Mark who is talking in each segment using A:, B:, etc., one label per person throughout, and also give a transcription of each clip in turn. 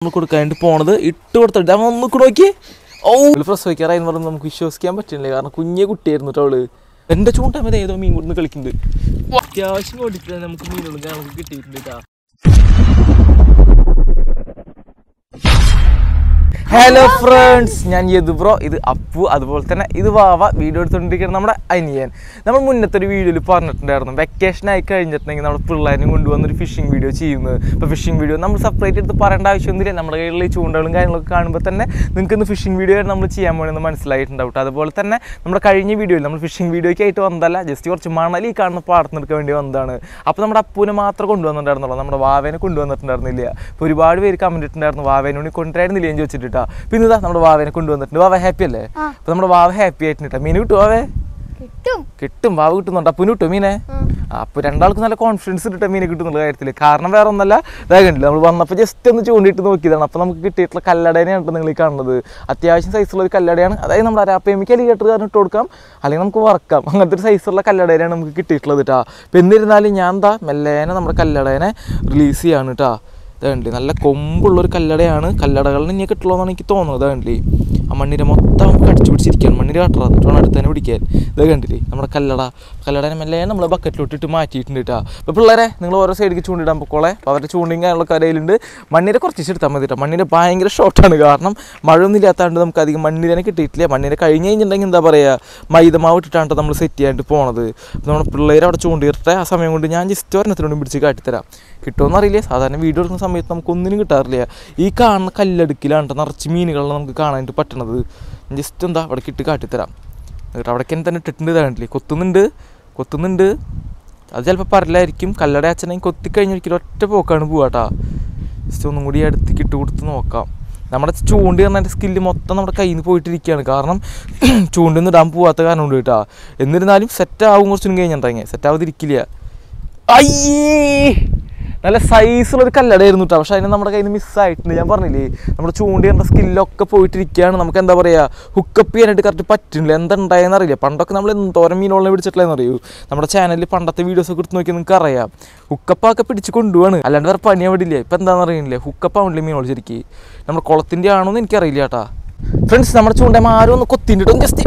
A: കൊടുക്കാനായിട്ട് പോണത് ഇട്ട് കൊടുത്തിട്ട് അവൻ ഒന്ന് നോക്കി പ്രസവിക്കാറായി പറഞ്ഞ് നമുക്ക് വിശ്വസിക്കാൻ പറ്റില്ലേ. കാരണം കുഞ്ഞെ കുട്ടിയായിരുന്നു കേട്ടോ അവള്. എൻ്റെ ചൂണ്ടമത് ഏതോ മീൻ കൊടുന്ന് കളിക്കുന്നുണ്ട്. അത്യാവശ്യം ഓടിച്ചിട്ട് നമുക്ക് മീനുകളും കാണാൻ കിട്ടിയിട്ടുണ്ട് കേട്ടോ. ഹലോ ഫ്രണ്ട്സ്, ഞാൻ യദു ബ്രോ, ഇത് അപ്പു, അതുപോലെ തന്നെ ഇത് വാവ. വീഡിയോ എടുത്തുകൊണ്ടിരിക്കുന്നത് നമ്മുടെ അനിയൻ. നമ്മൾ മുന്നത്തെ ഒരു വീഡിയോയിൽ പറഞ്ഞിട്ടുണ്ടായിരുന്നു വെക്കേഷൻ ആയി കഴിഞ്ഞിട്ടുണ്ടെങ്കിൽ നമ്മുടെ പിള്ളേരും കൊണ്ടുവന്നൊരു ഫിഷിംഗ് വീഡിയോ ചെയ്യുന്നത്. ഇപ്പോൾ ഫിഷിംഗ് വീഡിയോ നമ്മൾ സെപ്പറേറ്റ് എടുത്ത് പറയേണ്ട ആവശ്യമൊന്നുമില്ല. നമ്മുടെ കയ്യിലുള്ള ഈ ചൂണ്ടകളും കാര്യങ്ങളൊക്കെ കാണുമ്പോൾ തന്നെ നിങ്ങൾക്ക് ഇന്ന് ഫിഷിംഗ് വീഡിയോ നമ്മൾ ചെയ്യാൻ വേണമെന്ന് മനസ്സിലായിട്ടുണ്ടാവും. അതുപോലെ തന്നെ നമ്മുടെ കഴിഞ്ഞ വീഡിയോയിൽ നമ്മൾ ഫിഷിംഗ് വീഡിയോയ്ക്ക് ആയിട്ട് വന്നതല്ല, ജസ്റ്റ് കുറച്ച് മണൽ ഈ കാണുന്ന പാടത്തെടുക്കാൻ വേണ്ടി വന്നതാണ്. അപ്പോൾ നമ്മുടെ അപ്പൂനെ മാത്രം കൊണ്ടുവന്നിട്ടുണ്ടായിരുന്നുള്ളൂ, നമ്മുടെ വാവേനെ കൊണ്ടുവന്നിട്ടുണ്ടായിരുന്നില്ല. ഇപ്പോൾ ഒരുപാട് പേര് കമൻറ്റ് ഇട്ടുണ്ടായിരുന്നു വാവേനോട് കൊണ്ടുവരായിരുന്നില്ല എന്ന് ചോദിച്ചിട്ടാ. പിന്നെ ഇതാ നമ്മുടെ വാവേനെ കൊണ്ടുവന്നിട്ടുണ്ട്. വാവ ഹാപ്പി അല്ലേ? അപ്പൊ നമ്മുടെ വാവ ഹാപ്പി ആയിട്ടാ. മീൻ കിട്ടും വാവേ? കിട്ടും. വാവ കിട്ടുന്നുണ്ട്. അപ്പൂന് കിട്ടും മീനെ? അപ്പോൾ രണ്ടാൾക്ക് നല്ല കോൺഫിഡൻസ് കിട്ടാൻ മീനെ കിട്ടുന്നുള്ള കാര്യത്തിൽ. കാരണം വേറെ ഒന്നല്ല, ഇതാകണ്ടില്ല നമ്മൾ വന്നപ്പോൾ ജസ്റ്റ് ഒന്ന് ചൂണ്ടിയിട്ട് നോക്കിയതാണ്. അപ്പോൾ നമുക്ക് കിട്ടിയിട്ടുള്ള കല്ലടേനെയാണ് നിങ്ങൾ ഈ കാണുന്നത്. അത്യാവശ്യം സൈസുള്ള ഒരു കല്ലടയാണ്. അതായത് നമ്മുടെ അരാപ്പയമിക്ക് അലിഗേറ്റർ ഇട്ട് കൊടുക്കാം, അല്ലെങ്കിൽ നമുക്ക് വറക്കാം. അങ്ങനത്തെ ഒരു സൈസുള്ള കല്ലടേനെയാണ് നമുക്ക് കിട്ടിയിട്ടുള്ളത് കേട്ടോ. അപ്പോൾ എന്നിരുന്നാലും ഞാൻ എന്താ മെല്ലേനെ നമ്മുടെ കല്ലടേനെ റിലീസ് ചെയ്യാണ് കേട്ടോ. ഇതാകണ്ടി നല്ല കൊമ്പുള്ളൊരു കല്ലടയാണ്. കല്ലടകളിന് ഇനി കിട്ടുള്ളൂ എന്നാണ് എനിക്ക് തോന്നുന്നത്. ഇതാകണ്ടി ആ മണ്ണിര മൊത്തം നമുക്ക് അടിച്ചു പിടിച്ചിരിക്കുകയാണ്. മണ്ണിര കാട്ടറ എന്നിട്ട് വേണം അടുത്ത് തന്നെ പിടിക്കാൻ. ഇത് കണ്ടില്ലേ നമ്മുടെ കല്ലടനെ മെല്ലെ നമ്മൾ ബക്കറ്റിലോട്ടിട്ട് മാറ്റിയിട്ടുണ്ട് കേട്ടോ. അപ്പോൾ പിള്ളേരെ നിങ്ങൾ ഓരോ സൈഡിലേക്ക് ചൂണ്ടിടാൻ പൊക്കോളെ. അപ്പോൾ അവരുടെ ചൂണ്ടിയും കാര്യങ്ങളൊക്കെ കരയിലുണ്ട്. മണ്ണിര കുറച്ച് എടുത്താൽ മതി കേട്ടോ. മണ്ണിര ഭയങ്കര ഷോർട്ടാണ്, കാരണം മഴയൊന്നും ഇല്ലാത്തതുകൊണ്ട് നമുക്ക് അധികം മണ്ണിരനെ കിട്ടിയിട്ടില്ല. മണ്ണിര കഴിഞ്ഞ് കഴിഞ്ഞിട്ടുണ്ടെങ്കിൽ എന്താ പറയുക, മൈദമാവ് ഇട്ടിട്ടാണ് നമ്മൾ സെറ്റ് ചെയ്യാനായിട്ട് പോണത്. അപ്പോൾ നമ്മുടെ പിള്ളേർ അവിടെ ചൂണ്ടിയിട്ടെ ആ സമയം കൊണ്ട് ഞാൻ ജസ്റ്റ് ഒരെണ്ണത്തിനോടും പിടിച്ച് കാട്ടിത്തരാം. കിട്ടുമെന്ന് അറിയില്ല. സാധാരണ വീഡിയോ എടുക്കുന്ന സമയത്ത് നമുക്കൊന്നിനും കിട്ടാറില്ല. ഈ കാണുന്ന കല്ലടുക്കിലാണ് നിറച്ച് മീനുകളെ നമുക്ക് കാണാനായിട്ട് പറ്റണത്. ജസ്റ്റ് എന്താ അവിടെ ഇട്ട് കാട്ടിത്തരാം. എന്നിട്ട് അവിടേക്ക് തന്നെ ഇട്ടിട്ടുണ്ട്. ഇതാണ്ടില്ലേ കൊത്തുന്നുണ്ട്. അത് ചിലപ്പോൾ പറലായിരിക്കും. കല്ലട അച്ഛനെ കൊത്തിക്കഴിഞ്ഞൊരിക്കലും ഒറ്റ പോക്കാണ് പോവാട്ടാ. ജസ്റ്റ് ഒന്നും കൂടി അടുത്തേക്ക് ഇട്ട് കൊടുത്ത് നോക്കാം. നമ്മുടെ ചൂണ്ടി പറഞ്ഞതിൻ്റെ സ്കില്ല് മൊത്തം നമ്മുടെ കയ്യിൽ നിന്ന് പോയിട്ടിരിക്കുകയാണ്. കാരണം ചൂണ്ടൊന്നും ഇടാൻ പോവാത്ത കാരണം കൊണ്ട് കേട്ടോ. എന്നിരുന്നാലും സെറ്റാവും കുറച്ചും കഴിഞ്ഞിട്ടുണ്ടെങ്കിൽ സെറ്റാവാതിരിക്കില്ല. അയ്യേ നല്ല സൈസുള്ളൊരു കല്ലടയായിരുന്നു കേട്ടോ. പക്ഷേ അതിന് നമ്മുടെ കയ്യിൽ നിന്ന് മിസ്സായിട്ടുണ്ട്. ഞാൻ പറഞ്ഞില്ലേ നമ്മുടെ ചൂണ്ടിയുടെ സ്കില്ലൊക്കെ പോയിട്ടിരിക്കുകയാണ്. നമുക്ക് എന്താ പറയുക, ഹുക്കപ്പ് ചെയ്യാനായിട്ട് കറക്റ്റ് പറ്റുന്നില്ല. എന്തുണ്ടായെന്ന് അറിയില്ല. പണ്ടൊക്കെ നമ്മൾ എന്തോരം മീനുകളെ പിടിച്ചിട്ടില്ലെന്ന് അറിയൂ. നമ്മുടെ ചാനലിൽ പണ്ടത്തെ വീഡിയോസൊക്കെ എടുത്ത് നോക്കിയാൽ നിങ്ങൾക്ക് അറിയാം. ഹുക്കപ്പൊക്കെ പിടിച്ച് കൊണ്ടുപോവാണ്, അല്ലാണ്ട് വേറെ പണി അവിടെ ഇല്ല. ഇപ്പം എന്താണെന്ന് അറിയില്ല, ഹുക്കപ്പാവില്ല മീനുകൾ ശരിക്കും. നമ്മുടെ കുളത്തിൻ്റെ ആണോ എന്ന് എനിക്കറിയില്ല കേട്ടോ. ഫ്രണ്ട്സ്, നമ്മുടെ ചൂണ്ടമ്മ ആരും ഒന്ന് കൊത്തിണ്ടിട്ടും ജസ്റ്റ്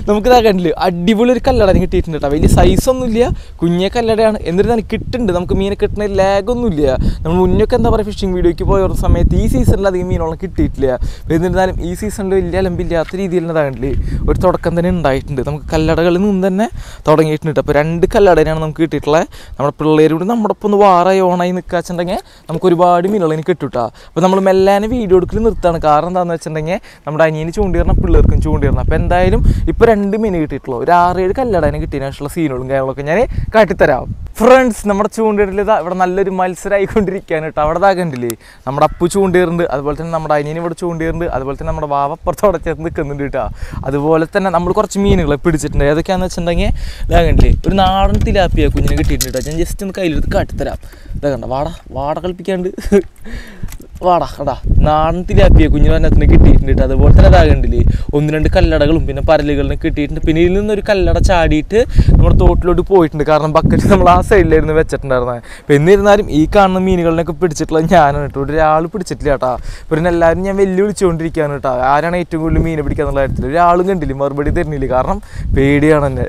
A: നമുക്കിതാ കണ്ടില്ല അടിപൊളി ഒരു കല്ലട കിട്ടിയിട്ടുണ്ട് കേട്ടോ. വലിയ സൈസൊന്നും ഇല്ല, കുഞ്ഞേ കല്ലടയാണ്. എന്നിരുന്നാലും കിട്ടുന്നുണ്ട്. നമുക്ക് മീനെ കിട്ടുന്ന ലാഗൊന്നും ഇല്ല. നമ്മൾ മുന്നൊക്കെ എന്താ പറയുക ഫിഷിംഗ് വീഡിയോയ്ക്ക് പോയ സമയത്ത് ഈ സീസണിൽ അധികം മീനോളം കിട്ടിയിട്ടില്ല. എന്നിരുന്നാലും ഈ സീസണിൽ വലിയ അലമ്പില്ലാത്ത രീതിയിൽ ഇതാകണ്ടില്ലേ ഒരു തുടക്കം തന്നെ ഉണ്ടായിട്ടുണ്ട്. നമുക്ക് കല്ലടകളിൽ നിന്ന് തന്നെ തുടങ്ങിയിട്ടുണ്ട്. അപ്പോൾ 2 കല്ലടയാണ് നമുക്ക് കിട്ടിയിട്ടുള്ളത്. നമ്മുടെ പിള്ളേരോട് നമ്മുടെ ഒപ്പം ഒന്ന് വാറായി ഓണായി നിൽക്കാച്ചുണ്ടെങ്കിൽ നമുക്ക് ഒരുപാട് മീനുകളിന് കിട്ടും കേട്ടോ. അപ്പോൾ നമ്മൾ മെല്ലാനെ വീഡിയോ എടുക്കൽ നിർത്താണ്. കാരണം എന്താണെന്ന് വെച്ചിട്ടുണ്ടെങ്കിൽ നമ്മുടെ അനിയന് ചൂണ്ടിയിടണം, പിള്ളേർക്കും ചൂണ്ടിയിടണം. അപ്പോൾ എന്തായാലും ഇപ്പോൾ 2 മീൻ കിട്ടിയിട്ടുള്ളൂ. ഒരു 6-7 കല്ലടനെ കിട്ടിയതിനുള്ള സീനുകളും കാര്യങ്ങളൊക്കെ ഞാൻ കാട്ടിത്തരാം. ഫ്രണ്ട്സ്, നമ്മുടെ ചൂണ്ടിയിടൽ ഇതാ ഇവിടെ നല്ലൊരു മത്സരമായിക്കൊണ്ടിരിക്കുകയാണ് കേട്ടോ. അവിടെ കണ്ടില്ലേ നമ്മുടെ അപ്പു ചൂണ്ടിയിടുന്നുണ്ട്, അതുപോലെ തന്നെ നമ്മുടെ അനിയന് ഇവിടെ ചൂണ്ടിയിടുന്നുണ്ട്, അതുപോലെ തന്നെ നമ്മുടെ വാവപ്പുറത്തോടെ ചേർന്ന് നിൽക്കുന്നുണ്ട് കേട്ടോ. അതുപോലെ തന്നെ നമ്മൾ കുറച്ച് മീനുകളെ പിടിച്ചിട്ടുണ്ട്. ഏതൊക്കെയാണെന്ന് വെച്ചിട്ടുണ്ടെങ്കിൽ ഇതാ കണ്ടില്ലേ ഒരു നാടൻ തിലാപ്പിയ കുഞ്ഞിനെ കിട്ടിയിട്ടുണ്ട് കേട്ടോ. ഞാൻ ജസ്റ്റ് ഒന്ന് കയ്യിലെടുത്ത് കാട്ടിത്തരാം. ഇതാ കണ്ട വാട കളിപ്പിക്കാണ്ട് കടാ നാടൻ തിലാപ്പിയ കുഞ്ഞിന് വന്നത്തിന് കിട്ടിയിട്ടുണ്ട് കേട്ടോ. അതുപോലെ തന്നെ അതാകണ്ടില്ലേ 1-2 കല്ലടകളും പിന്നെ പരലുകളിനെ കിട്ടിയിട്ടുണ്ട്. പിന്നെ ഇതിൽ നിന്നൊരു കല്ലട ചാടിയിട്ട് നമ്മുടെ തോട്ടിലോട്ട് പോയിട്ടുണ്ട്. കാരണം ബക്കറ്റ് നമ്മൾ ആ സൈഡിലായിരുന്നു വെച്ചിട്ടുണ്ടായിരുന്നത്. അപ്പോൾ എന്നിരുന്നാലും ഈ കാണുന്ന മീനുകളിനൊക്കെ പിടിച്ചിട്ടുള്ളത് ഞാനാണ് കേട്ടോ. ഒരാൾ പിടിച്ചിട്ടില്ല കേട്ടോ. പിന്നെ എല്ലാവരും ഞാൻ വെല്ലുവിളിച്ചുകൊണ്ടിരിക്കുകയാണ് കേട്ടോ. ആരാണ് ഏറ്റവും കൂടുതൽ മീനെ പിടിക്കുക എന്നുള്ള കാര്യത്തിൽ ഒരാളും കണ്ടില്ല, മറുപടി തരുന്നില്ല. കാരണം പേടിയാണ് എന്നെ.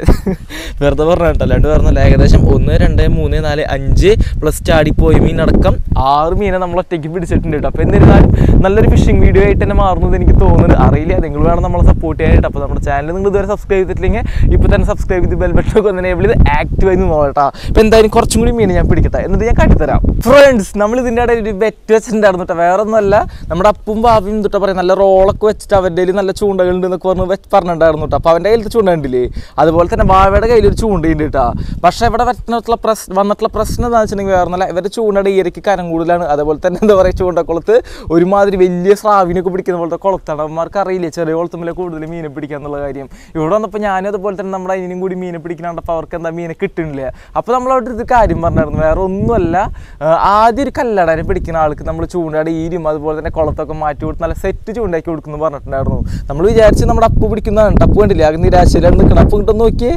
A: വെറുതെ പറഞ്ഞ കേട്ടോ, അല്ലാണ്ട് പറഞ്ഞല്ല. ഏകദേശം 1, 2, 3, 4, 5 പ്ലസ് ചാടിപ്പോയ മീനടക്കം 6 മീനെ നമ്മൾ ഒറ്റയ്ക്ക് പിടിച്ചിട്ടുണ്ട് കേട്ടോ. അപ്പോൾ എന്നിരുന്നാലും നല്ലൊരു ഫിഷിംഗ് വീഡിയോ ആയിട്ട് തന്നെ മാറുന്നത് എനിക്ക് തോന്നുന്നത്. അറിയില്ല, നിങ്ങൾ വേണം നമ്മളെ സപ്പോർട്ട് ചെയ്യാനായിട്ട്. അപ്പോൾ നമ്മുടെ ചാനൽ നിങ്ങൾ ഇതുവരെ സബ്സ്ക്രൈബ് ചെയ്തിട്ടില്ലെങ്കിൽ ഇപ്പോൾ തന്നെ സബ്സ്ക്രൈബ് ചെയ്ത് ബെൽ ബട്ടണൊക്കെ ഒന്ന് എനേബിൾ ചെയ്ത് ആക്റ്റീവായി നോക്കട്ടോ. അപ്പോൾ എന്തായാലും കുറച്ചും കൂടി മീൻ ഞാൻ പിടിക്കട്ടെ, എന്നിട്ട് ഞാൻ കാട്ടിത്തരാം. ഫ്രണ്ട്സ്, നമ്മൾ ഇതിൻ്റെ ഇടയിൽ ഒരു ബെറ്റ് വെച്ചിട്ടുണ്ടായിരുന്നു കേട്ടോ. വേറെ ഒന്നുമല്ല, നമ്മുടെ അപ്പും ഭാവിയും തൊട്ട് പറയാം നല്ല റോളൊക്കെ വെച്ചിട്ട് അവരുടെ കയ്യിൽ നല്ല ചൂണ്ടകളുണ്ട് എന്നൊക്കെ പറഞ്ഞിട്ടുണ്ടായിരുന്നു കേട്ടോ. അപ്പോൾ അവൻ്റെ കയ്യിലത്തെ ചൂണ്ട ഉണ്ടില്ലേ, അതുപോലെ തന്നെ ഭാവിയുടെ കയ്യിലൊരു ചൂണ്ടയുണ്ട് കേട്ടോ. പക്ഷേ ഇവിടെ വന്നിട്ടുള്ള പ്രശ്നം എന്താണെന്ന് വെച്ചിട്ടുണ്ടെങ്കിൽ വേറെ ഒന്നുമല്ല, ഇവരുടെ ചൂണ്ടയുടെ ഈരയ്ക്ക് കനം കൂടുതലാണ്. അതുപോലെ തന്നെ എന്താ പറയുക ചൂണ്ടക്കുളത്ത് ഒരുമാതിരി വലിയ സ്രാവിനൊക്കെ പിടിക്കുന്ന പോലത്തെ കുളത്താണ്. അവന്മാർക്ക് അറിയില്ല ചെറിയ കുളത്തുമ്പിലെ കൂടുതൽ മീനെ പിടിക്കുക എന്നുള്ള കാര്യം. ഇവിടെ വന്നപ്പോൾ ഞാനും അതുപോലെ തന്നെ നമ്മുടെ അതിനും കൂടി മീനെ പിടിക്കണപ്പോൾ അവർക്ക് എന്താ മീനെ കിട്ടുന്നില്ല. അപ്പോൾ നമ്മളവിടെ ഒരു കാര്യം പറഞ്ഞായിരുന്നു, വേറെ ഒന്നുമല്ല, ആദ്യം ഒരു കല്ലടനെ പിടിക്കുന്ന ആൾക്ക് നമ്മൾ ചൂണ്ടയുടെ ഈരും അതുപോലെ തന്നെ കുളത്തൊക്കെ മാറ്റി കൊടുത്ത് നല്ല സെറ്റ് ചൂണ്ടാക്കി കൊടുക്കുന്നു പറഞ്ഞിട്ടുണ്ടായിരുന്നു. നമ്മൾ വിചാരിച്ച് നമ്മുടെ അപ്പു പിടിക്കുന്നതാണ്. അപ്പു കണ്ടില്ലേ ആകെ നിരാശയിലാണ് നിൽക്കണം. അപ്പു കിട്ടും നോക്കിയേ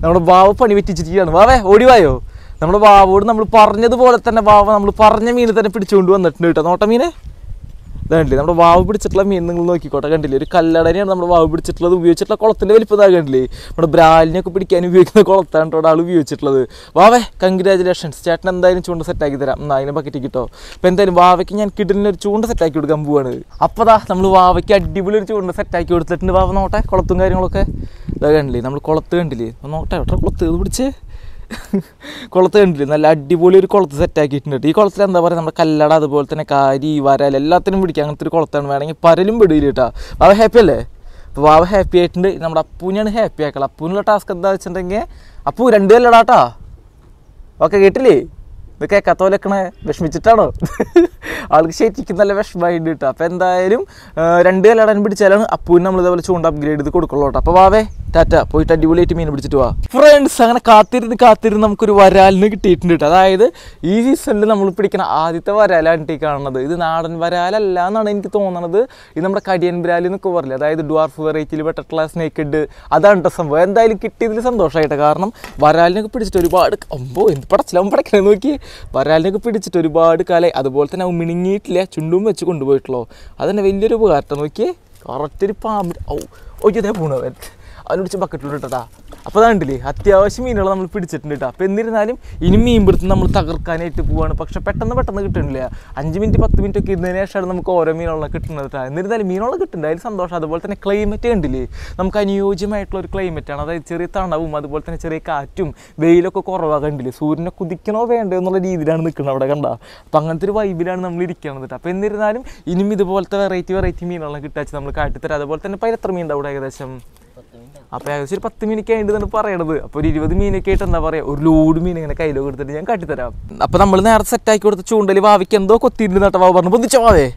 A: നമ്മുടെ വാവ പണി പറ്റിച്ചിരിക്കുകയാണ്. വാവേ ഓടിവായോ നമ്മുടെ വാവോട് നമ്മൾ പറഞ്ഞതുപോലെ തന്നെ വാവ നമ്മൾ പറഞ്ഞ മീൻ തന്നെ പിടിച്ചുകൊണ്ട് വന്നിട്ടുണ്ട് കേട്ടോ. നോട്ട മീനെ ഇതാണ്ടില്ലേ നമ്മുടെ വാവ് പിടിച്ചിട്ടുള്ള മീൻ നിങ്ങൾ നോക്കിക്കോട്ടെ. കണ്ടില്ലേ ഒരു കല്ലടനെയാണ് നമ്മുടെ വാവ് പിടിച്ചിട്ടുള്ളത്. ഉപയോഗിച്ചിട്ടുള്ള കുളത്തിൻ്റെ വലിപ്പം ഇതാ കണ്ടില്ലേ. നമ്മുടെ ബ്രാലിനൊക്കെ പിടിക്കാൻ ഉപയോഗിക്കുന്ന കുളത്താണ് കേട്ടോ ആൾ ഉപയോഗിച്ചിട്ടുള്ളത്. വാവേ കൺഗ്രാജുലേഷൻസ്, ചേട്ടൻ എന്തായാലും ചൂണ്ട സെറ്റാക്കി തരാം. എന്നാൽ അതിനെ ബക്കറ്റ് കിട്ടോ. അപ്പോൾ എന്തായാലും വാവയ്ക്ക് ഞാൻ കിടലിനൊരു ചൂണ്ട സെറ്റാക്കി കൊടുക്കാൻ പോവാണ്. അപ്പോൾ ദാ നമ്മൾ വാവയ്ക്ക് അടിപൊളി ഒരു ചൂണ്ട സെറ്റാക്കി കൊടുത്തിട്ടുണ്ട്. വാവ നോട്ടെ കുളത്തും കാര്യങ്ങളൊക്കെ ഇതാ കണ്ടില്ലേ. നമ്മൾ കുളത്ത് കണ്ടില്ലേ, നോട്ടെ എത്ര കുളത്ത് ഇത് പിടിച്ച് കുളത്ത് കണ്ടില്ലേ. നല്ല അടിപൊളി ഒരു കുളത്ത് സെറ്റാക്കിയിട്ടുണ്ട്. ഈ കുളത്തിൽ എന്താ പറയുക നമ്മുടെ കല്ലട അതുപോലെ തന്നെ കാരി വരൽ എല്ലാത്തിനും പിടിക്കുക. അങ്ങനത്തെ ഒരു കുളത്താണ്. വേണമെങ്കിൽ പരലും പെടില്ല കേട്ടോ. വാവ ഹാപ്പി അല്ലേ? അപ്പോൾ വാവ ഹാപ്പി ആയിട്ടുണ്ട്. നമ്മുടെ അപ്പൂനെയാണ് ഹാപ്പി ആക്കണം. അപ്പൂനുള്ള ടാസ്ക് എന്താ വെച്ചിട്ടുണ്ടെങ്കിൽ അപ്പൂ 2 കല്ലടാട്ടാ. ഓക്കെ കേട്ടില്ലേ? ഇത് കേൾക്കാത്ത പോലെ വെക്കണേ വിഷമിച്ചിട്ടാണോ? ആൾക്ക് ശരിക്കും നല്ല വിഷമമായിട്ട് കിട്ടുക. അപ്പോൾ എന്തായാലും 2 കല്ലടാൻ പിടിച്ചാലാണ് അപ്പൂന് നമ്മൾ ഇതേപോലെ ചൂണ്ട അപ്ഗ്രേഡ് ചെയ്ത് കൊടുക്കുള്ളൂ കേട്ടോ. അപ്പോൾ വാവേ ടാറ്റ, പോയിട്ട് അടിപൊളിയായിട്ട് മീൻ പിടിച്ചിട്ട് പോവാ. ഫ്രണ്ട്സ് അങ്ങനെ കാത്തിരുന്ന് നമുക്കൊരു വരാലിന് കിട്ടിയിട്ടുണ്ട് കേട്ടോ. അതായത് ഈ സീസണിൽ നമ്മൾ പിടിക്കുന്ന ആദ്യത്തെ വരാലാണ് ഈ കാണുന്നത്. ഇത് നാടൻ വരാലല്ല എന്നാണ് എനിക്ക് തോന്നുന്നത്. ഇത് നമ്മുടെ കടിയൻ വരാൽ എന്നൊക്കെ പറയില്ലേ, അതായത് ഡ്വാർഫ് വെറൈറ്റിയിൽ പെട്ടിട്ടുള്ള സ്നേക്കഡ്, അതാണ് കേട്ടോ സംഭവം. എന്തായാലും കിട്ടിയതിൽ സന്തോഷമായിട്ട്. കാരണം വരാലിനൊക്കെ പിടിച്ചിട്ട് ഒരുപാട് എന്ത് പടച്ചിലാവും പടക്കണേ നോക്കി. വരാലിനൊക്കെ പിടിച്ചിട്ട് ഒരുപാട് കാലം. അതുപോലെ തന്നെ മിണിങ്ങിയിട്ടില്ല, ചുണ്ടും വെച്ച് കൊണ്ടുപോയിട്ടുള്ളൂ. അതന്നെ വലിയൊരു ഉപകാരം നോക്കിയേ. കറക്റ്റൊരു പാമ്പ് ഇതേ പോണവൻ അവന് പിടിച്ച് ബക്കറ്റിലിട്ടാ. അപ്പോൾ അതാണ്ടില്ലേ അത്യാവശ്യം മീനുകൾ നമ്മൾ പിടിച്ചിട്ടുണ്ട് കേട്ടോ. അപ്പോൾ എന്നിരുന്നാലും ഇനി മീൻ പിടുത്ത് നമ്മൾ തകർക്കാനായിട്ട് പോവുകയാണ്. പക്ഷേ പെട്ടെന്ന് കിട്ടുന്നില്ല. 5 മിനിറ്റ് 10 മിനിറ്റ് ഒക്കെ ഇരുന്നതിന് ശേഷമാണ് നമുക്ക് ഓരോ മീനുകളെ കിട്ടുന്നത് കേട്ടോ. എന്നിരുന്നാലും മീനുകളെ കിട്ടുന്നുണ്ട്, അതിൽ സന്തോഷം. അതുപോലെ തന്നെ ക്ലൈമറ്റ് കണ്ടില്ലേ, നമുക്ക് അനുയോജ്യമായിട്ടുള്ള ഒരു ക്ലൈമറ്റാണ്. അതായത് ചെറിയ തണവും അതുപോലെ തന്നെ ചെറിയ കാറ്റും വെയിലൊക്കെ കുറവാണ്. കണ്ടില്ലേ സൂര്യനെ കുതിക്കണോ വേണ്ടോ എന്നുള്ള രീതിയിലാണ് നിൽക്കുന്നത് അവിടെ കണ്ട. അപ്പോൾ അങ്ങനത്തെ ഒരു വൈബിലാണ് നമ്മൾ ഇരിക്കുന്നത് കേട്ടോ. അപ്പോൾ എന്നിരുന്നാലും ഇനിയും ഇതുപോലത്തെ വെറൈറ്റി മീനുകളെ കിട്ടാച്ച് നമ്മൾ കാട്ടിത്തരാം. അതുപോലെ തന്നെ ഇപ്പോൾ എത്ര മീൻ ഉണ്ടാവും ഏകദേശം? അപ്പോൾ ഏകദേശം ഒരു 10 മീനൊക്കെ ആയിട്ട് തന്നെ പറയണത്. അപ്പോൾ ഒരു 20 മീനൊക്കെ ആയിട്ട് എന്താ പറയുക, ഒരു ലോഡ് മീൻ ഇങ്ങനെ കയ്യിലോ കൊടുത്തിട്ട് ഞാൻ കാട്ടിത്തരാം. അപ്പോൾ നമ്മൾ നേരത്തെ സെറ്റാക്കി കൊടുത്ത ചൂണ്ടൽ വാവയ്ക്ക് എന്തോ കൊത്തിയിരുന്നു കേട്ടോ. വാവ പറഞ്ഞു പൊതിച്ചോ വാവേ.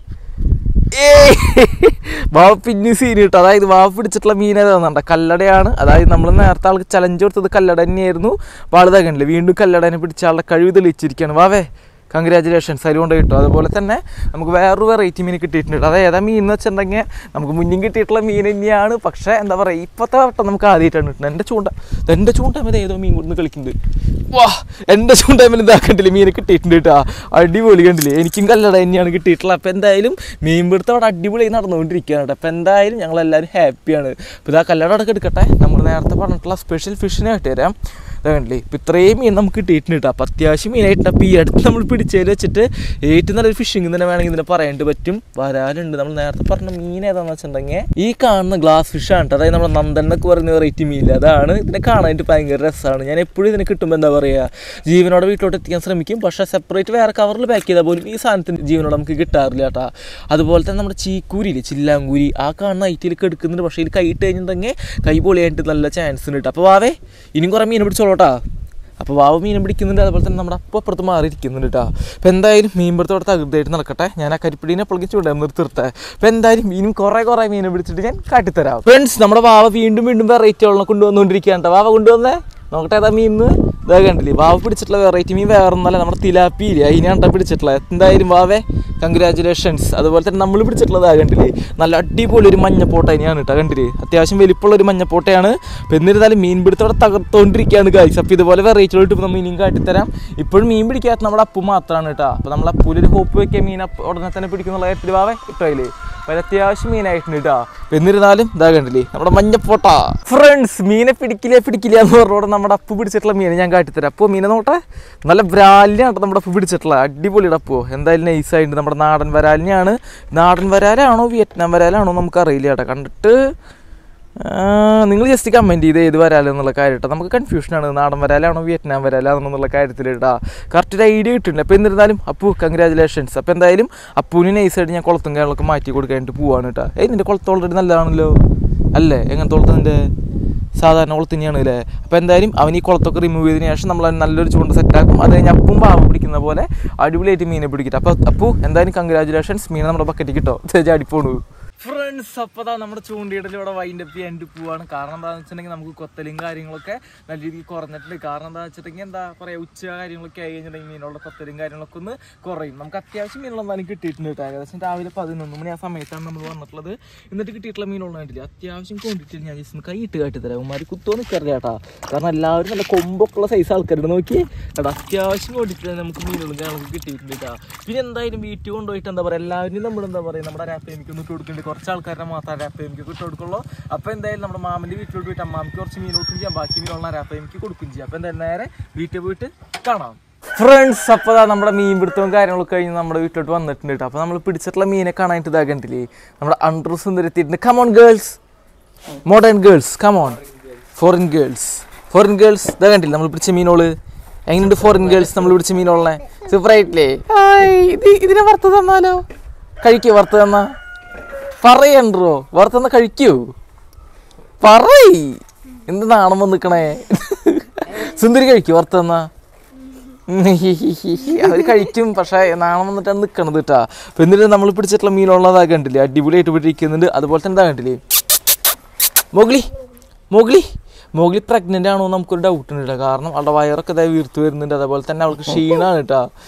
A: വാവ പിന്നെ സീൻ കിട്ടും. അതായത് വാവ പിടിച്ചിട്ടുള്ള മീൻ ഏതാണെന്നുണ്ട കല്ലടയാണ്. അതായത് നമ്മൾ നേരത്തെ ആൾക്ക് ചലഞ്ച് കൊടുത്തത് കല്ലട തന്നെയായിരുന്നു. അപ്പോൾ ആൾ ഇതാകണ്ടില്ലേ വീണ്ടും കല്ലടനെ പിടിച്ച ആളുടെ കഴിവ് തെളിയിച്ചിരിക്കുകയാണ്. വാവേ കൺഗ്രാജുലേഷൻസ്, അതിലുകൊണ്ട് കിട്ടും. അതുപോലെ തന്നെ നമുക്ക് വേറൊരു വെറൈറ്റി മീൻ കിട്ടിയിട്ടുണ്ട്. അത് ഏതാ മീൻ എന്ന് വെച്ചിട്ടുണ്ടെങ്കിൽ നമുക്ക് മുന്നും കിട്ടിയിട്ടുള്ള മീൻ തന്നെയാണ്. പക്ഷേ എന്താ പറയുക, ഇപ്പോഴത്തെ വട്ടം നമുക്ക് ആദ്യമായിട്ടാണ് കിട്ടുന്നത്. എൻ്റെ ചൂണ്ടമ്മ ഏതോ മീൻ കൊടുന്ന് കളിക്കുന്നുണ്ട്. വാ എൻ്റെ ചൂണ്ടമ്മ ഇതാക്കണ്ടില്ലേ മീൻ കിട്ടിയിട്ടുണ്ട് കേട്ടോ. അടിപൊളി കണ്ടില്ലേ. എനിക്കും കല്ലട തന്നെയാണ് കിട്ടിയിട്ടുള്ളത്. അപ്പോൾ എന്തായാലും മീൻ പിടുത്തം അവിടെ അടിപൊളിയായി നടന്നുകൊണ്ടിരിക്കുകയാണ് കേട്ടോ. അപ്പോൾ എന്തായാലും ഞങ്ങളെല്ലാവരും ഹാപ്പിയാണ്. അപ്പോൾ ഇതാ കല്ലട അടക്കം എടുക്കട്ടെ. നമ്മൾ നേരത്തെ പറഞ്ഞിട്ടുള്ള സ്പെഷ്യൽ ഫിഷിനെ കിട്ടിത്തരാം. ഇതാകണ്ടില്ലേ ഇപ്പോൾ ഇത്രയും മീൻ നമുക്ക് കിട്ടിയിട്ടുണ്ട് കേട്ടോ. അപ്പോൾ അത്യാവശ്യം മീനായിട്ടുണ്ട്. അപ്പോൾ ഈ അടുത്ത് നമ്മൾ പിടിച്ചതിൽ വെച്ചിട്ട് ഏറ്റവും നല്ലൊരു ഫിഷിങ് തന്നെ വേണമെങ്കിൽ ഇതിനെ പറയാനായിട്ട് പറ്റും. വരാലുണ്ട്. നമ്മൾ നേരത്തെ പറഞ്ഞ മീൻ ഏതാണെന്ന് വെച്ചിട്ടുണ്ടെങ്കിൽ ഈ കാണുന്ന ഗ്ലാസ് ഫിഷാണ് കേട്ടോ. അതായത് നമ്മുടെ നന്ദൻ എന്നൊക്കെ പറയുന്ന വെറൈറ്റി മീനില്ല, അതാണ്. ഇതിനെ കാണാനായിട്ട് ഭയങ്കര രസമാണ്. ഞാൻ എപ്പോഴും ഇതിനെ കിട്ടുമ്പോൾ എന്താ പറയുക, ജീവനോടെ വീട്ടിലോട്ട് എത്തിക്കാൻ ശ്രമിക്കും. പക്ഷേ സെപ്പറേറ്റ് വേറെ കവറിൽ പാക്ക് ചെയ്താൽ പോലും ഈ സാധനത്തിന് ജീവനോടെ നമുക്ക് കിട്ടാറില്ല കേട്ടോ. അതുപോലെ തന്നെ നമ്മുടെ ചീക്കൂരിയില്ലേ, ചില്ലാങ്കൂരി, ആ കാണുന്ന ഐറ്റിലേക്ക് എടുക്കുന്നുണ്ട്. പക്ഷേ ഇത് കൈയിട്ട് കഴിഞ്ഞിട്ടുണ്ടെങ്കിൽ കൈ പൊളിയായിട്ട് നല്ല ചാൻസ് ഉണ്ട് കേട്ടോ. അപ്പോൾ വാവേ ഇനിയും കുറേ മീൻ പിടിച്ചോളൂട്ടാ. അപ്പോൾ വാവ് മീൻ പിടിക്കുന്നുണ്ട്. അതുപോലെ തന്നെ നമ്മുടെ അപ്പുറത്ത് മാറിയിരിക്കുന്നുണ്ട് കേട്ടോ. അപ്പോൾ എന്തായാലും മീൻ പിടുത്തോടെ തകൃതിയായിട്ട് നടക്കട്ടെ. ഞാൻ ആ കരിപ്പിടീനെ എപ്പോഴേക്കും ചൂടാൻ നിർത്തിർത്തെ. അപ്പോൾ എന്തായാലും മീനും കുറേ മീനെ പിടിച്ചിട്ട് ഞാൻ കാട്ടിത്തരാം. ഫ്രണ്ട്സ് നമ്മുടെ വാവ വീണ്ടും വെറൈറ്റികളെ കൊണ്ടുവന്നുകൊണ്ടിരിക്കുകയാണ് കേട്ടോ. വാവ കൊണ്ടുവന്നേ നോക്കട്ടെ ഏതാ മീൻ ഇതാ കണ്ടില്ലേ. വാവ പിടിച്ചിട്ടുള്ള വെറൈറ്റി മീൻ വേറെ ഒന്നല്ല, നമ്മുടെ തിലാപ്പിയില്ലേ അതിനാണ് കേട്ടോ പിടിച്ചിട്ടുള്ളത്. എന്തായാലും വാവേ കൺഗ്രാജുലേഷൻസ്. അതുപോലെ തന്നെ നമ്മൾ പിടിച്ചിട്ടുള്ളത് ആ കണ്ടില്ലേ നല്ല അടിപൊളി ഒരു മഞ്ഞപ്പോട്ട തന്നെയാണ് കേട്ടോ. കണ്ടില്ലേ അത്യാവശ്യം വലിപ്പമുള്ള ഒരു മഞ്ഞപ്പോട്ടയാണ്. അപ്പോൾ എന്നിരുന്നാലും മീൻ പിടുത്തോടെ തകർത്തുകൊണ്ടിരിക്കുകയാണ് ഗൈസ്. അപ്പോൾ ഇതുപോലെ വെറൈറ്റികൾ കിട്ടുമ്പോൾ നമ്മൾ ഇനിയും കാട്ടിത്തരാം. ഇപ്പോഴും മീൻ പിടിക്കാത്ത നമ്മുടെ അപ്പു മാത്രമാണ് കേട്ടോ. അപ്പോൾ നമ്മൾ അപ്പൂലൊരു ഹോപ്പ് വെക്കിയ മീൻ ഉടനെ തന്നെ പിടിക്കുന്നുള്ള കാര്യത്തിൽ വാവേ കിട്ടുമല്ലേ. അപ്പോൾ അത്യാവശ്യം മീനായിട്ടുണ്ട് കേട്ടോ. എന്നിരുന്നാലും ഇതാ കണ്ടില്ലേ നമ്മുടെ മഞ്ഞപ്പോട്ട. ഫ്രണ്ട്സ് മീനെ പിടിക്കില്ല എന്ന് പറഞ്ഞോടെ നമ്മുടെ അപ്പു പിടിച്ചിട്ടുള്ള മീനെ ഞാൻ കാട്ടിത്തരാം. അപ്പോൾ മീനെ നോട്ടെ നല്ല വരാലിനാണ് നമ്മുടെ അപ്പു പിടിച്ചിട്ടുള്ള അടിപൊളിയുടെ അപ്പോ. എന്തായാലും നൈസായിട്ട് നമ്മുടെ നാടൻ വരാലിനെയാണ്. നാടൻ വരാലാണോ വിയറ്റ്നാം വരാലാണോ നമുക്കറിയില്ല കേട്ടോ. കണ്ടിട്ട് നിങ്ങൾ ജസ്റ്റ് കമൻറ്റ് ചെയ്ത് ഏത് വരാലെന്നുള്ള കാര്യം കേട്ടോ. നമുക്ക് കൺഫ്യൂഷനാണ്, നാടൻ വരാലാണോ വിയറ്റ്നാം വരാലാണെന്നുള്ള കാര്യത്തിൽ കേട്ടോ. കറക്റ്റ് ഒരു ഐഡിയ കിട്ടുന്നില്ല. അപ്പോൾ എന്നിരുന്നാലും അപ്പു കൺഗ്രാജുലേഷൻസ്. അപ്പോൾ എന്തായാലും അപ്പൂന് നൈസായിട്ട് ഞാൻ കുളത്തും കാര്യങ്ങളൊക്കെ മാറ്റി കൊടുക്കാനായിട്ട് പോവാണ് കേട്ടോ. നിൻ്റെ കുളത്ത് ഓൾറെഡി നല്ലതാണല്ലോ അല്ലേ? എങ്ങനത്തെ കുളത്ത് നിൻ്റെ സാധാരണ കുളത്ത് തന്നെയാണ് അല്ലേ? അപ്പോൾ എന്തായാലും അവൻ ഈ കുളത്തൊക്കെ റിമൂവ് ചെയ്തതിന് ശേഷം നമ്മൾ നല്ലൊരു ചൂണ്ട സെറ്റാക്കും. അത് കഴിഞ്ഞ് അപ്പും പാവ പിടിക്കുന്ന പോലെ അടിപൊളിയായിട്ട് മീനെ പിടിക്കട്ടെ. അപ്പോൾ എന്തായാലും കൺഗ്രാജുലേഷൻസ്. മീനെ നമ്മുടെ ബക്കറ്റ് കിട്ടോ ചാടിപ്പോണു. ഫ്രണ്ട്സ്, അപ്പോൾ നമ്മുടെ ചൂണ്ടയിടൽ ഇവിടെ വൈൻഡപ്പ് ചെയ്യാണ്ട് പോവാണ്. കാരണം എന്താണെന്ന് വെച്ചിട്ടുണ്ടെങ്കിൽ നമുക്ക് കൊത്തലും കാര്യങ്ങളൊക്കെ നല്ല രീതിക്ക് കുറഞ്ഞിട്ടുണ്ട്. കാരണം എന്താണെന്ന് വെച്ചിട്ടുണ്ടെങ്കിൽ എന്താ പറയുക, ഉച്ച കാര്യങ്ങളൊക്കെ ആയി കഴിഞ്ഞിട്ടുണ്ടെങ്കിൽ മീനുള്ള കൊത്തലും കാര്യങ്ങളൊക്കെ ഒന്ന് കുറയും. നമുക്ക് അത്യാവശ്യം മീനുള്ളതാനും കിട്ടിയിട്ടുണ്ട് കേട്ടോ. ഏകദേശം രാവിലെ 11 മണി ആ സമയത്താണ് നമ്മൾ വന്നിട്ടുള്ളത്. എന്നിട്ട് കിട്ടിയിട്ടുള്ള മീനുള്ള വേണ്ടില്ല അത്യാവശ്യം കൊണ്ടിട്ട് ഞാൻ ജസ്റ്റ് കൈയിട്ട് കാട്ടിത്തരാം. ഉമ്മാർ കുത്തോ നിൽക്കറില്ല കേട്ടോ. കാരണം എല്ലാവരും നല്ല കൊമ്പൊക്കെ ഉള്ള സൈസ് ആൾക്കാരുണ്ട്. നോക്കി കേട്ടോ, അത്യാവശ്യം കൊണ്ടിട്ട് നമുക്ക് മീനുകളും കാര്യങ്ങളൊക്കെ കിട്ടിയിട്ടുണ്ട് കേട്ടോ. പിന്നെ എന്തായാലും വീട്ടിൽ കൊണ്ടുപോയിട്ട് എന്താ പറയുക, എല്ലാവരും നമ്മളെന്താ പറയുക, നമ്മുടെ അരാപ്പേമിക്കൊന്ന് ഇട്ട് കൊടുക്കുന്നുണ്ട്. കുറച്ച് ആൾക്കാരുടെ മാത്രം അരാപ്പേമിക്ക് ഇട്ട് കൊടുക്കുള്ളൂ. അപ്പോൾ എന്തായാലും നമ്മുടെ മാമൻ്റെ വീട്ടിലോട്ട് പോയിട്ട് അമ്മാമിക്ക് കുറച്ച് മീൻ കൊടുക്കും ചെയ്യാം, ബാക്കി മീനുള്ള അരാപ്പേമിക്ക് കൊടുക്കും ചെയ്യാം. അപ്പോൾ എന്തായാലും നേരെ വീട്ടിൽ പോയിട്ട് കാണാം. ഫ്രണ്ട്സ്, അപ്പോൾ നമ്മുടെ മീൻ പിടുത്തവും കാര്യങ്ങളൊക്കെ കഴിഞ്ഞ് നമ്മുടെ വീട്ടിലോട്ട് വന്നിട്ടുണ്ട് കേട്ടോ. അപ്പോൾ നമ്മൾ പിടിച്ചിട്ടുള്ള മീനെ കാണാനായിട്ട് ഇതാകണ്ടില്ലേ, നമ്മുടെ അണ്ടർ സുന്ദരത്തിട്ടുണ്ട്. Come on girls, modern girls, come on foreign girls ഇതാ കണ്ടില്ലേ നമ്മൾ പിടിച്ച മീനോള്. എങ്ങനെയുണ്ട് ഫോറിൻ ഗേൾസ് നമ്മൾ പിടിച്ച മീനോളെ? സൂപ്പറായിട്ടില്ലേ? ഇതിനെ വറുത്ത് തന്നാലോ? കഴിക്കോ? വറുത്ത് തന്നാ പറയണ്ടോ? വറുത്ത് തന്നാ കഴിക്കൂ? പറയ്, എന്ത് നാണം വന്ന് നിൽക്കണേ. സുന്ദരി കഴിക്കൂ വറുത്ത് തന്നാ? അവർ കഴിക്കും, പക്ഷേ നാണം വന്നിട്ടാണ് നിൽക്കണത് കേട്ടാ. അപ്പം എന്നിട്ട് നമ്മൾ പിടിച്ചിട്ടുള്ള മീനുള്ളതാ കണ്ടില്ലേ, അടിപൊളിയായിട്ട് പിടിക്കുന്നുണ്ട്. അതുപോലെ തന്നെ ഇതാ കണ്ടില്ലേ മോഗ്ലി പ്രഗ്നൻ്റ് ആണോ നമുക്കൊരു ഡൗട്ട് ഉണ്ട് കേട്ടോ. കാരണം അവളുടെ വയറൊക്കെ ഇതായി വീർത്ത് വരുന്നുണ്ട്. അതേപോലെ തന്നെ അവൾക്ക് ക്ഷീണമാണ് കേട്ടോ.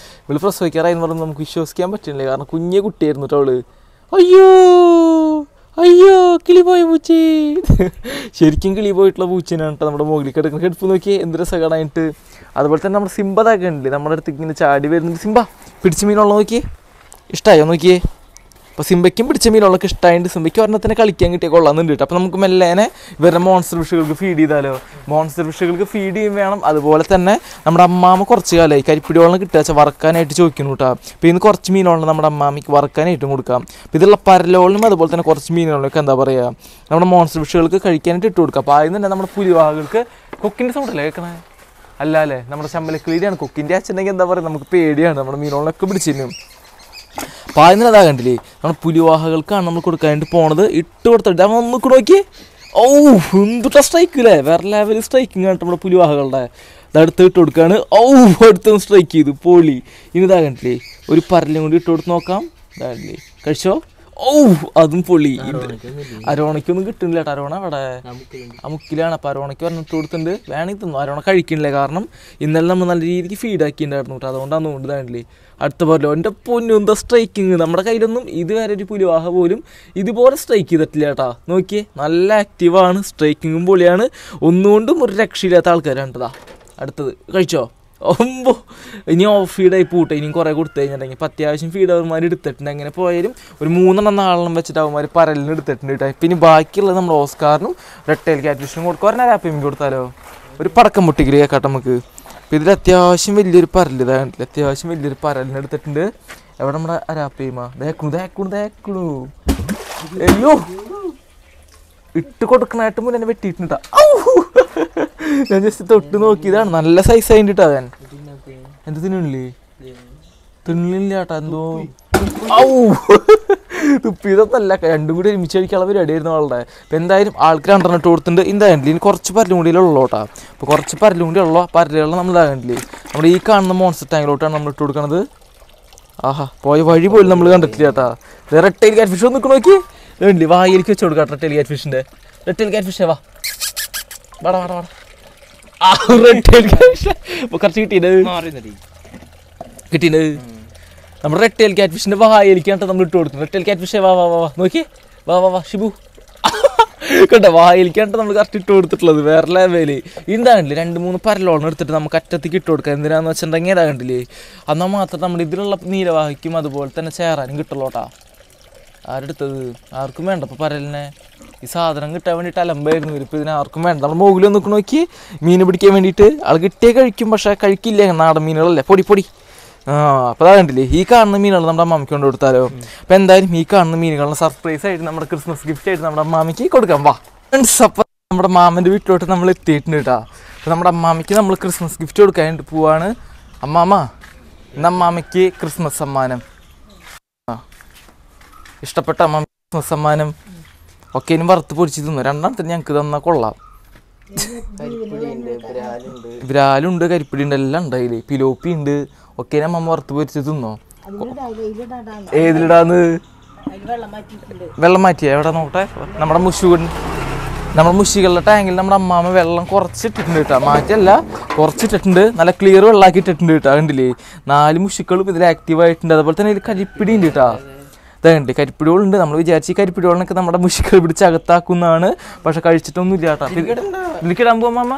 A: ഇവള് പ്രസവിക്കാറായെന്ന് പറയുമ്പോൾ നമുക്ക് വിശ്വസിക്കാൻ പറ്റുന്നില്ല. കാരണം കുഞ്ഞെ കുട്ടിയായിരുന്നു കേട്ടോ അവള്. അയ്യോ കിളി പോയ പൂച്ചി. ശരിക്കും കിളി പോയിട്ടുള്ള പൂച്ചേനാണ് കേട്ടോ നമ്മുടെ മോഗ്ലിക്ക് എടുക്കുന്ന. എടുപ്പ് നോക്കിയേ എന്ത് രസം കാണാനായിട്ട്. അതുപോലെ തന്നെ നമ്മുടെ സിംബതൊക്കെ ഉണ്ടല്ലേ, നമ്മുടെ അടുത്തേക്ക് ഇങ്ങനെ ചാടി വരുന്നുണ്ട്. സിംബ പിടിച്ച മീനുള്ള നോക്കിയേ, ഇഷ്ടമായോ നോക്കിയേ. അപ്പോൾ സിംബയ്ക്കും പിടിച്ച മീനുള്ളൊക്കെ ഇഷ്ടമായിട്ട് സിംബയ്ക്ക് ഒരെണ്ണത്തിന് കളിക്കാൻ കിട്ടിയ കൊള്ളാമെന്നുണ്ട് കേട്ടോ. അപ്പോൾ നമുക്ക് മെല്ലേനെ ഇവരുടെ മോൺസ്റ്റർ ഫിഷുകൾക്ക് ഫീഡ് ചെയ്താലോ? മോൺസ്റ്റർ ഫിഷുകൾക്ക് ഫീഡ് ചെയ്യും വേണം. അതുപോലെ തന്നെ നമ്മുടെ അമ്മാമ്മ കുറച്ച് കാലമായി കരിപ്പിടിയോളം കിട്ടുക വറക്കാനായിട്ട് ചോദിക്കുന്നു കേട്ടോ. അപ്പോൾ ഇന്ന് കുറച്ച് മീനുള്ളത് നമ്മുടെ അമ്മാമ്മയ്ക്ക് വറക്കാനായിട്ടും കൊടുക്കാം. അപ്പോൾ ഇതിലുള്ള പരലോളിനും അതുപോലെ തന്നെ കുറച്ച് മീനുകളിലൊക്കെ എന്താ പറയുക, നമ്മുടെ മോൺസ്റ്റർ ഫിഷുകൾക്ക് കഴിക്കാനായിട്ട് ഇട്ട് കൊടുക്കുക. അപ്പോൾ അതിന് തന്നെ നമ്മുടെ പുലിവാഹകൾക്ക് കൊക്കിൻ്റെ സൗണ്ടല്ലേ കേൾക്കണേ? അല്ല അല്ലേ, നമ്മുടെ ശമ്പലക്കിളിയാണ്. കൊക്കിൻ്റെ അച്ഛനെങ്കിൽ എന്താ പറയുക, നമുക്ക് പേടിയാണ്. നമ്മുടെ മീനുകളിലൊക്കെ പിടിച്ചിരുന്നു. അപ്പോൾ അതിന് അതാ കണ്ടില്ലേ, നമ്മുടെ പുലിവാഹകൾക്കാണ് നമ്മൾ കൊടുക്കാനായിട്ട് പോണത്. ഇട്ട് കൊടുത്തിട്ട് അവൻ ഒന്ന് നോക്കിയേ. എന്തുട്ടാ സ്ട്രൈക്ക് അല്ലേ, വേറെ ലെവൽ സ്ട്രൈക്കിങ് ആണ് നമ്മുടെ പുലിവാഹകളുടെ. ഇതടുത്ത് ഇട്ട് കൊടുക്കുകയാണ്. അടുത്ത് സ്ട്രൈക്ക് ചെയ്തു, പൊളി. ഇനി ഇതാ കണ്ടില്ലേ, ഒരു പരലും കൂടി ഇട്ട് കൊടുത്ത് നോക്കാം. ഇതാ കണ്ടില്ലേ, കഴിച്ചോ? അതും പൊളി. അരോണയ്ക്കൊന്നും കിട്ടുന്നില്ല കേട്ടോ. അരോണ അവിടെ മുക്കിലാണ്. അപ്പോൾ അരോണയ്ക്ക് പറഞ്ഞിട്ട് കൊടുത്തിട്ടുണ്ട്. വേണമെങ്കിൽ തിന്നു. അരോണ കഴിക്കണില്ല, കാരണം ഇന്നലെ നമ്മൾ നല്ല രീതിക്ക് ഫീഡാക്കിയിട്ടുണ്ടായിരുന്നു കേട്ടോ. അതുകൊണ്ടാണ് തോന്നുന്നുണ്ടായില്ലേ. അടുത്ത പോലെ എൻ്റെ പൊന്നു എന്താ സ്ട്രൈക്കിങ്. നമ്മുടെ കയ്യിലൊന്നും ഇതുവരെ ഒരു പുലിവാഹ പോലും ഇതുപോലെ സ്ട്രൈക്ക് ചെയ്തിട്ടില്ല കേട്ടോ. നോക്കിയേ, നല്ല ആക്റ്റീവാണ്, സ്ട്രൈക്കിങ്ങും പൊളിയാണ്. ഒന്നുകൊണ്ടും ഒരു രക്ഷയില്ലാത്ത ആൾക്കാരാണ് കേട്ടോ. അടുത്തത് കഴിച്ചോ? ഇനി ഓഫ് ഫീഡായി പൂട്ടെ. ഇനിയും കുറേ കൊടുത്തു കഴിഞ്ഞിട്ടുണ്ടെങ്കിൽ ഇപ്പം അത്യാവശ്യം ഫീഡ് അവന്മാർ എടുത്തിട്ടുണ്ട്. എങ്ങനെ പോയാലും ഒരു 3 4 വെച്ചിട്ട് അവന്മാർ പരലിന് എടുത്തിട്ടുണ്ട് കേട്ടോ. പിന്നെ ബാക്കിയുള്ളത് നമ്മൾ ഓസ്കാറിനും റെട്ടേൽ ക്യാറ്റ്ഫിഷിനും കൊടുക്കുക. ഒരെണ്ണം രാപ്പേമിക്ക് കൊടുത്താലോ? ഒരു പടക്കം പൊട്ടിക്കൽ കേൾക്കാട്ടെ നമുക്ക്. അപ്പോൾ ഇതിൽ അത്യാവശ്യം വലിയൊരു പരൽ ഇതാകണ്ടില്ല, അത്യാവശ്യം വലിയൊരു പരലിന് എടുത്തിട്ടുണ്ട്. എവിടെ നമ്മുടെ അരാപ്പേമ? ദേക്കണു. അയ്യോ, ഇട്ട് കൊടുക്കണായിട്ട് മുന്നേ വെട്ടിയിട്ടുണ്ട്. ഞാൻ ജസ്റ്റ് തൊട്ട് നോക്കിയതാണ്. നല്ല സൈസ് ആയിട്ടാ. ഞാൻ എന്ത് തിന്നില്ലേ? തിന്നില്ല കേട്ടോ. എന്തോ തുപ്പിയതൊന്നല്ല, രണ്ടും കൂടി ഒരുമിച്ച് കഴിക്കാനുള്ള പരിപാടിയായിരുന്നു ആളുടെ. അപ്പം എന്തായാലും ആൾക്ക് 2 ഇട്ട് കൊടുത്തിട്ടുണ്ട്. എന്തായാലും ഇനി കുറച്ച് പരലും കൂടി ഉള്ളൂ കേട്ടോ. അപ്പോൾ കുറച്ച് പരലും കൂടി ഉള്ളൂ. പരലുകൾ നമ്മൾ ഇതാകണ്ടില്ലേ, നമ്മുടെ ഈ കാണുന്ന മോൺസ്റ്റർ ടാങ്കിലോട്ടാണ് നമ്മൾ ഇട്ട് കൊടുക്കണത്. ആഹാ, പോയ വഴി പോലും നമ്മൾ കണ്ടിട്ടില്ല കേട്ടോ. റെട്ടേൽ ക്യാറ്റ് ഫിഷ് ഒന്ന് നോക്കി വേണ്ടി വായിലേക്ക് വെച്ച് കൊടുക്കാം. റെട്ടേൽ ക്യാറ്റ് ഫിഷിൻ്റെ ഫിഷേ വാടാ. കുറച്ച് കിട്ടിയത് നമ്മുടെ റെട്ടേൽ ക്യാറ്റ് ഫിഷിൻ്റെ വായിലേക്കാണ് നമ്മൾ ഇട്ട് കൊടുക്കുന്നത്. റെട്ടേൽ ക്യാറ്റ് ഫിഷേ വാ നോക്കി വാ ഷിബു കേട്ടോ. വായിലേക്കാണ് നമ്മൾ കറക്റ്റ് ഇട്ട് കൊടുത്തിട്ടുള്ളത്. വേറെ ലെവല്. ഇതാകണ്ടില്ലേ, 2 3 പരലോളം എടുത്തിട്ട് നമുക്ക് അറ്റത്തേക്ക് ഇട്ട് കൊടുക്കാം. എന്തിനാന്ന് വെച്ചിട്ടുണ്ടെങ്കിൽ ഇതാകണ്ടില്ലേ, എന്നാൽ മാത്രം നമ്മുടെ ഇതിലുള്ള നീലവാഹിക്കും അതുപോലെ തന്നെ ചേരാനും കിട്ടുള്ളൂ കേട്ടോ. ആരെടുത്തത്? ആർക്കും വേണ്ട. അപ്പോൾ പരലിനെ ഈ സാധനം കിട്ടാൻ വേണ്ടിയിട്ട് അലമ്പായിരുന്നു. ഇപ്പോൾ ഇതിന് ആർക്കും വേണ്ട. നമ്മൾ മുകളിൽ ഒന്ന് നോക്കി മീൻ പിടിക്കാൻ വേണ്ടിയിട്ട് ആൾ കിട്ടിയേ കഴിക്കും, പക്ഷേ കഴിക്കില്ല. നാടൻ മീനുകളല്ലേ, പൊടി. അപ്പോൾ അതാ കണ്ടില്ലേ, ഈ കാണുന്ന മീനുകൾ നമ്മുടെ അമ്മാമിക്ക് കൊണ്ട് കൊടുത്താലോ? അപ്പോൾ എന്തായാലും ഈ കാണുന്ന മീനുകളെ സർപ്രൈസ് ആയിട്ട് നമ്മുടെ ക്രിസ്മസ് ഗിഫ്റ്റ് ആയിട്ട് നമ്മുടെ അമ്മാമിക്ക് കൊടുക്കാം. വാ ഫ്രണ്ട്സ്, അപ്പോൾ നമ്മുടെ മാമൻ്റെ വീട്ടിലോട്ട് നമ്മൾ എത്തിയിട്ടുണ്ട് കേട്ടോ. അപ്പോൾ നമ്മുടെ അമ്മാമിക്ക് നമ്മൾ ക്രിസ്മസ് ഗിഫ്റ്റ് കൊടുക്കാനായിട്ട് പോവാണ്. അമ്മാമ്മ, ഇന്ന് അമ്മാമിക്ക് ക്രിസ്മസ് സമ്മാനം. ഇഷ്ടപ്പെട്ട അമ്മ ക്രിസ്മസ് സമ്മാനം ഒക്കെ ഇനി വറുത്ത് പൊടിച്ച് തിന്നു. 2 ഞങ്ങൾക്ക് തന്നാൽ കൊള്ളാം. ബ്രാലുണ്ട്, കരിപ്പിടി ഉണ്ട്, എല്ലാം ഉണ്ട്. അതിൽ പിലോപ്പി ഉണ്ട്. ഒക്കെ അമ്മ വറുത്ത് പൊരിച്ച് തിന്നോ? ഏതിലിടാന്ന് വെള്ളം മാറ്റിയ എവിടെ നോക്കട്ടെ. നമ്മുടെ മുഷികളുടെ ടാങ്കിൽ നമ്മുടെ അമ്മാമ്മ വെള്ളം കുറച്ചിട്ടിട്ടുണ്ട് കേട്ടോ. മാറ്റല്ല, കുറച്ചിട്ടിട്ടുണ്ട്. നല്ല ക്ലിയർ വെള്ളമാക്കി ഇട്ടിട്ടുണ്ട് കേട്ടോ. കണ്ടില്ലേ 4 മുഷിക്കളും ഇതിൽ ആക്റ്റീവായിട്ടുണ്ട്. അതുപോലെ തന്നെ ഇതിൽ കരിപ്പിടി ഉണ്ട് കേട്ടോ. ഇതുണ്ട് കരിപ്പിടികളുണ്ട്. നമ്മൾ വിചാരിച്ച് ഈ കരിപ്പിടികളൊക്കെ നമ്മുടെ മുഷിക്കൾ പിടിച്ച് അകത്താക്കുന്നതാണ്. പക്ഷെ കഴിച്ചിട്ടൊന്നും ഇല്ല കേട്ടോ. ഇതിലേക്കിടാൻ പോവാ അമ്മാമ്മ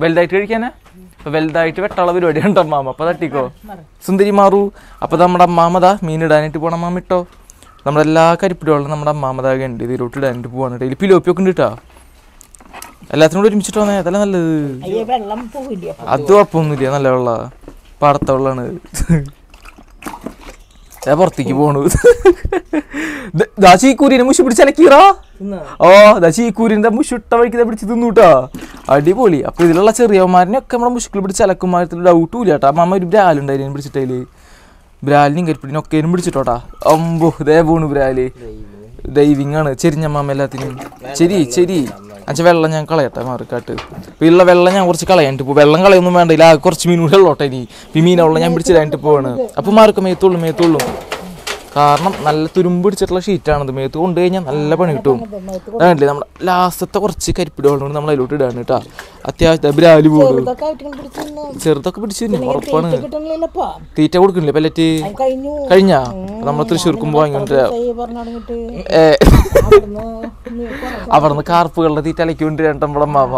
A: വലുതായിട്ട് കഴിക്കാനാ. അപ്പൊ വലുതായിട്ട് വെട്ടാള പരിപാടി ഉണ്ട് അമ്മാമ. അപ്പൊ തട്ടിക്കോ സുന്ദരി മാറൂ. അപ്പൊ നമ്മുടെ അമ്മാമതാ മീൻ ഇടാനായിട്ട് പോകണം. അമ്മാമ ഇട്ടോ. നമ്മുടെ എല്ലാ കരിപ്പിടികളും നമ്മുടെ അമ്മാമതാകെ ഉണ്ട്. ഇതിലോട്ട് ഇടാനായിട്ട് പോവാണ്. ഇതിൽ പിലോപ്പിയൊക്കെ ഉണ്ട് കേട്ടോ. എല്ലാത്തിനും കൂടെ ഒരുമിച്ചിട്ട് വന്നേ. അതല്ല നല്ലത്. അത് കുഴപ്പമൊന്നുമില്ല. നല്ല വെള്ള പാടത്ത വെള്ളമാണ്. പുറത്തേക്ക് പോണു. ചീക്കൂരിനെ മുഷി പിടിച്ചലക്കീറാ. ഓ ചീക്കൂരിന്റെ മുഷിട്ട വഴിക്ക് പിടിച്ച് തിന്നൂട്ടാ. അടിപൊളി. അപ്പൊ ഇതിലുള്ള ചെറിയമാരിനൊക്കെ നമ്മുടെ മുഷിക്കിൽ പിടിച്ച് അലക്കുമാരത്തിൽ ഡൗട്ടും ഇല്ല കേട്ടോ. അമ്മ ഒരു ബ്രാലുണ്ടായിരുന്നു പിടിച്ചിട്ടതില്. ബ്രാലിനും കരിപ്പിടിനൊക്കെ പിടിച്ചിട്ടോട്ടാ. അമ്പോ ഇതേ പോണു ബ്രാല്. ഡൈവിങ് ആണ്. ചെരിഞ്ഞമ്മാമ എല്ലാത്തിനും. ശരി അച്ഛൻ വെള്ളം ഞാൻ കളയട്ടെ മാറിക്കാട്ട്. ഇപ്പൊ ഉള്ള വെള്ളം ഞാൻ കുറച്ച് കളയാനിട്ട് പോകും. വെള്ളം കളയൊന്നും വേണ്ട. ഇല്ല കുറച്ച് മീൻ കൂടെ ഉള്ളോട്ടെ. ഇനി ഈ മീനുള്ള ഞാൻ പിടിച്ചിടാനിട്ട് പോവാണ്. അപ്പൊ മാർക്ക് മേത്തുള്ളൂ. കാരണം നല്ല തുരുമ്പ് പിടിച്ചിട്ടുള്ള ഷീറ്റാണിത്. മേത്ത് കൊണ്ടു കഴിഞ്ഞാൽ നല്ല പണി കിട്ടും. അതാണല്ലേ നമ്മുടെ ലാസ്റ്റത്തെ കുറച്ച് കരിപ്പിടുകൊണ്ട് നമ്മൾ അതിലോട്ട് ഇടാണ് കേട്ടോ. അത്യാവശ്യത്തെ ബ്രാല് പോടും. ചെറുതൊക്കെ പിടിച്ചിരുന്നു ഉറപ്പാണ്. തീറ്റ കൊടുക്കണില്ലേ പെല്ലറ്റ് കഴിഞ്ഞാ. നമ്മൾ തൃശ്ശൂർക്കുമ്പോ വാങ്ങിക്കൊണ്ടിരാ. അവിടുന്ന് കാർപ്പുകളുടെ തീറ്റ അലക്കൊണ്ടിരാ നമ്മളെ മാമ.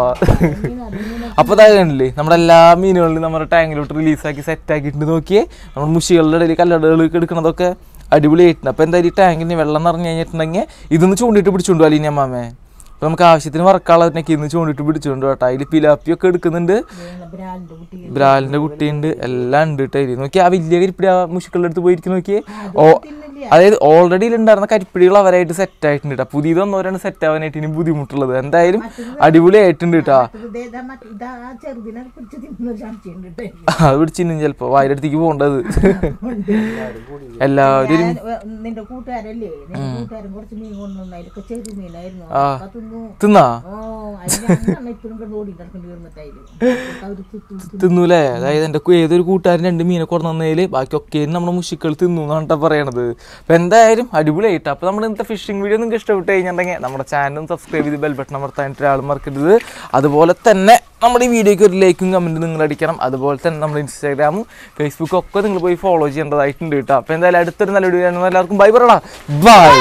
A: അപ്പൊ അതാകണില്ലേ നമ്മുടെ എല്ലാ മീനുകളിലും നമ്മുടെ ടാങ്കിലോട്ട് റിലീസാക്കി സെറ്റ് ആക്കിയിട്ട് നോക്കിയേ. നമ്മൾ മുഷികളുടെ ഇടയിൽ കല്ലടകളൊക്കെ എടുക്കണതൊക്കെ അടിപൊളിയായിട്ടുണ്ട്. അപ്പോൾ എന്തായാലും ഈ ടാങ്കിന് വെള്ളം നിറഞ്ഞു കഴിഞ്ഞിട്ടുണ്ടെങ്കിൽ ഇതൊന്ന് ചൂണ്ടിട്ട് പിടിച്ചുകൊണ്ടു അലീന അമ്മാമേ. അപ്പോൾ നമുക്ക് ആവശ്യത്തിന് വറക്കാളതിനൊക്കെ ഇന്ന് ചൂണ്ടിട്ട് പിടിച്ചുകൊണ്ട് കേട്ടോ. അതിൽ പിലാപ്പിയൊക്കെ എടുക്കുന്നുണ്ട്. ബ്രാലിൻ്റെ കുട്ടിയുണ്ട്. എല്ലാം ഉണ്ട് കേട്ടോ. അതിൽ നോക്കി ആ വലിയ കരിപ്പിടി ആ മുഷിക്കളുടെ അടുത്ത് പോയിരിക്കും നോക്കിയേ. അതായത് ഓൾറെഡി ഉണ്ടായിരുന്ന കരിപ്പിടികൾ അവരായിട്ട് സെറ്റ് ആയിട്ടുണ്ട് കേട്ടോ. പുതിയതൊന്നവരാണ് സെറ്റ് ആവാനായിട്ട് ഇനി ബുദ്ധിമുട്ടുള്ളത്. എന്തായാലും അടിപൊളിയായിട്ടുണ്ട് കേട്ടോ. അത് പിടിച്ചിരുന്നു ചിലപ്പോ വായുടെ അടുത്തേക്ക് പോകേണ്ടത്. എല്ലാവരും തിന്നാ തിന്നൂലേ. അതായത് എന്റെ ഏതൊരു കൂട്ടുകാരൻ 2 മീനെ കൊണ്ടുവന്നതില് ബാക്കിയൊക്കെ നമ്മുടെ മുഷിക്കൾ തിന്നു എന്നാണ് പറയണത്. അപ്പൊ എന്തായാലും അടിപൊളിയായിട്ട്. അപ്പൊ നമ്മുടെ ഇന്നത്തെ ഫിഷിംഗ് വീഡിയോ നിങ്ങൾക്ക് ഇഷ്ടപ്പെട്ട് കഴിഞ്ഞിട്ടുണ്ടെങ്കിൽ നമ്മുടെ ചാനലും സബ്സ്ക്രൈബ് ചെയ്ത് ബെൽ ബട്ടൺ അമർത്താനായിട്ട് ഒരാൾ മറക്കരുത്. അതുപോലെ തന്നെ നമ്മുടെ ഈ വീഡിയോയ്ക്ക് ഒരു ലൈക്കും കമന്റും നിങ്ങൾ അടിക്കണം. അതുപോലെ തന്നെ നമ്മുടെ ഇൻസ്റ്റാഗ്രാമും ഫേസ്ബുക്കും ഒക്കെ നിങ്ങൾ പോയി ഫോളോ ചെയ്യേണ്ടതായിട്ടുണ്ട് കേട്ടോ. അപ്പൊ എന്തായാലും അടുത്തൊരു നല്ല വീഡിയോ എല്ലാവർക്കും ബൈ പറയടാ. ബൈ.